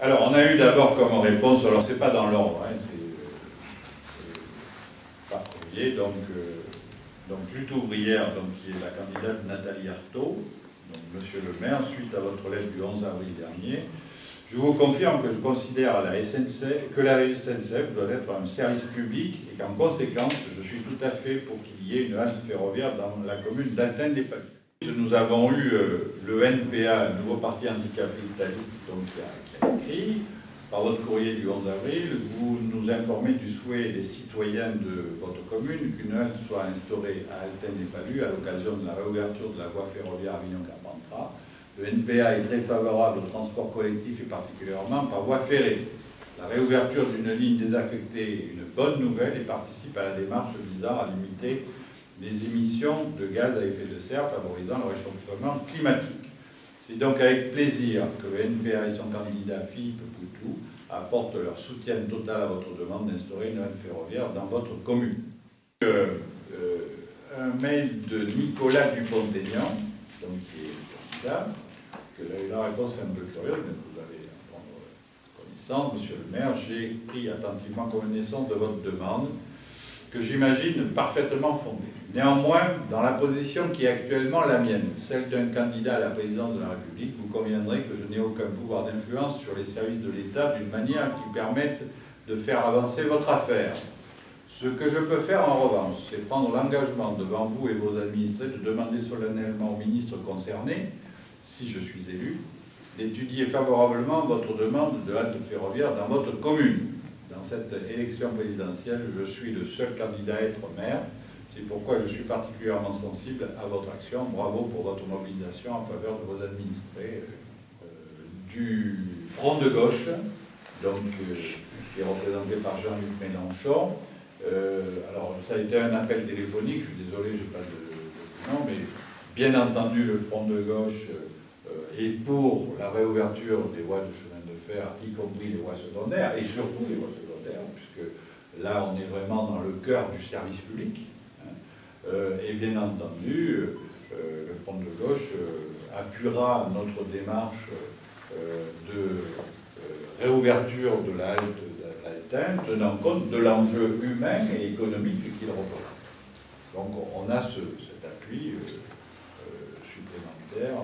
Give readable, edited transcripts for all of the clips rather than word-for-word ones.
Alors, on a eu d'abord comme réponse, alors c'est pas dans l'ordre, hein, c'est par courrier, donc lutte ouvrière, donc, qui est la candidate Nathalie Arthaud, donc Monsieur le maire, suite à votre lettre du 11 avril dernier, je vous confirme que je considère que la SNCF doit être un service public et qu'en conséquence, je suis tout à fait pour qu'il y ait une halte ferroviaire dans la commune d'Alten-les-Palus. Nous avons eu le NPA, le nouveau parti anticapitaliste, donc, qui a écrit, par votre courrier du 11 avril, vous nous informez du souhait des citoyens de votre commune qu'une halte soit instaurée à Alten-les-Palus à l'occasion de la réouverture de la voie ferroviaire Avignon-Carpentras. Le NPA est très favorable au transport collectif et particulièrement par voie ferrée. La réouverture d'une ligne désaffectée est une bonne nouvelle et participe à la démarche visant à limiter les émissions de gaz à effet de serre favorisant le réchauffement climatique. C'est donc avec plaisir que le NPA et son candidat Philippe Poutou apportent leur soutien total à votre demande d'instaurer une halte ferroviaire dans votre commune. Un mail de Nicolas Dupont-Aignan, donc qui est candidat, que la réponse est un peu curieuse, mais vous allez en prendre connaissance. Monsieur le maire, j'ai pris attentivement connaissance de votre demande, que j'imagine parfaitement fondée. Néanmoins, dans la position qui est actuellement la mienne, celle d'un candidat à la présidence de la République, vous conviendrez que je n'ai aucun pouvoir d'influence sur les services de l'État d'une manière qui permette de faire avancer votre affaire. Ce que je peux faire en revanche, c'est prendre l'engagement devant vous et vos administrés de demander solennellement au ministre concerné, si je suis élu, d'étudier favorablement votre demande de halte ferroviaire dans votre commune. Dans cette élection présidentielle, je suis le seul candidat à être maire. C'est pourquoi je suis particulièrement sensible à votre action. Bravo pour votre mobilisation en faveur de vos administrés du Front de gauche, donc, qui est représenté par Jean-Luc Mélenchon. Alors, ça a été un appel téléphonique, je suis désolé, je n'ai pas de nom, mais bien entendu, le Front de gauche est pour la réouverture des voies de chemin de fer, y compris les voies secondaires, et surtout les voies secondaires, puisque là, on est vraiment dans le cœur du service public. Et bien entendu, le Front de gauche appuiera notre démarche de réouverture de la halte d'Alten, tenant compte de l'enjeu humain et économique qu'il représente. Donc on a cet appui supplémentaire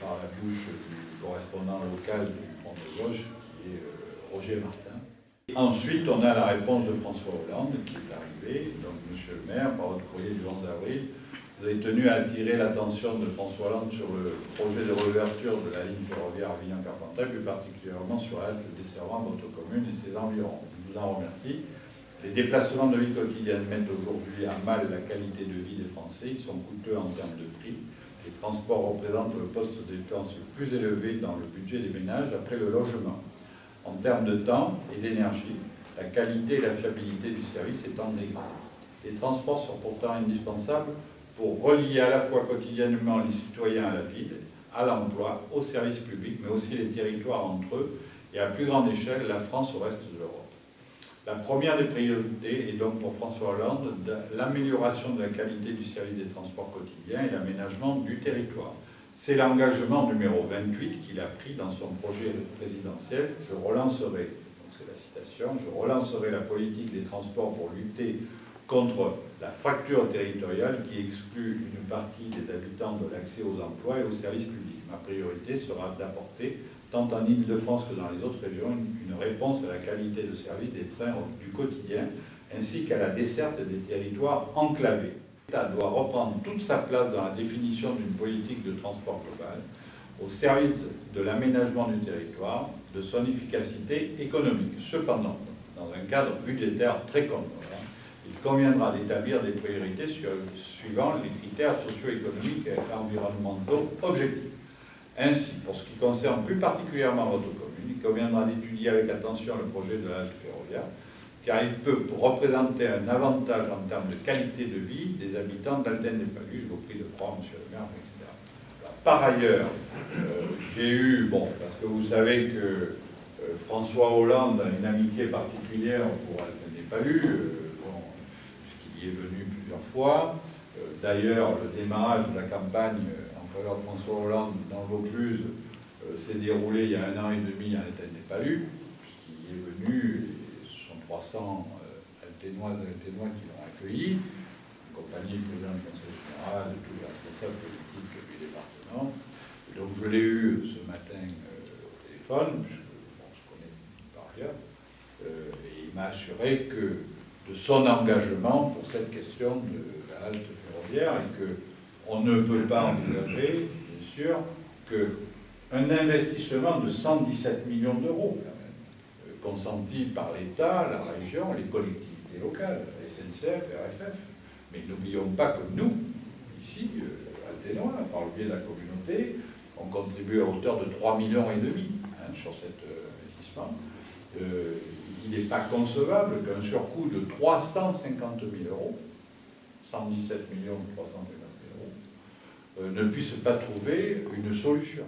par la bouche du correspondant local du Front de gauche, qui est Roger Martin. Ensuite, on a la réponse de François Hollande qui est arrivée. Donc, monsieur le maire, par votre courrier du 11 avril, vous avez tenu à attirer l'attention de François Hollande sur le projet de réouverture de la ligne ferroviaire Avignon-Carpentras, plus particulièrement sur la halte desservant votre commune et ses environs. Je vous en remercie. Les déplacements de vie quotidienne mettent aujourd'hui à mal la qualité de vie des Français. Ils sont coûteux en termes de prix. Les transports représentent le poste de dépense le plus élevé dans le budget des ménages après le logement. En termes de temps et d'énergie, la qualité et la fiabilité du service est en dégradé. Les transports sont pourtant indispensables pour relier à la fois quotidiennement les citoyens à la ville, à l'emploi, aux services publics, mais aussi les territoires entre eux et à plus grande échelle la France au reste de l'Europe. La première des priorités est donc pour François Hollande l'amélioration de la qualité du service des transports quotidiens et l'aménagement du territoire. C'est l'engagement numéro 28 qu'il a pris dans son projet présidentiel. Je relancerai, donc c'est la citation, je relancerai la politique des transports pour lutter contre la fracture territoriale qui exclut une partie des habitants de l'accès aux emplois et aux services publics. Ma priorité sera d'apporter, tant en Île-de-France que dans les autres régions, une réponse à la qualité de service des trains du quotidien, ainsi qu'à la desserte des territoires enclavés. L'État doit reprendre toute sa place dans la définition d'une politique de transport global, au service de l'aménagement du territoire, de son efficacité économique. Cependant, dans un cadre budgétaire très contraint, il conviendra d'établir des priorités suivant les critères socio-économiques et environnementaux objectifs. Ainsi, pour ce qui concerne plus particulièrement votre commune, il conviendra d'étudier avec attention le projet de la halte ferroviaire, car il peut représenter un avantage en termes de qualité de vie des habitants d'Alten-les-Palus. Je vous prie de croire, monsieur le maire, etc. Par ailleurs, j'ai eu, parce que vous savez que François Hollande a une amitié particulière pour Alten-les-Palus, puisqu'il y est venu plusieurs fois. D'ailleurs, le démarrage de la campagne en faveur de François Hollande dans le Vaucluse s'est déroulé il y a 1 an et demi à Alten-les-Palus, qui est venu, et ce sont 300 Alténoises et Alténois qui l'ont accueilli, en compagnie du président du conseil général, de tous les responsables politiques du département. Et donc je l'ai eu ce matin au téléphone, puisque on se connaît par ailleurs, et il m'a assuré que de son engagement pour cette question de la halte ferroviaire, et qu'on ne peut pas envisager, bien sûr, qu'un investissement de 117 millions d'euros, quand même, consenti par l'État, la région, les collectivités locales, SNCF, RFF. Mais n'oublions pas que nous, ici, Alténois, par le biais de la communauté, on contribue à hauteur de 3,5 millions sur cet investissement. Il n'est pas concevable qu'un surcoût de 350 000 euros, 117 millions 350 000 euros, ne puisse pas trouver une solution.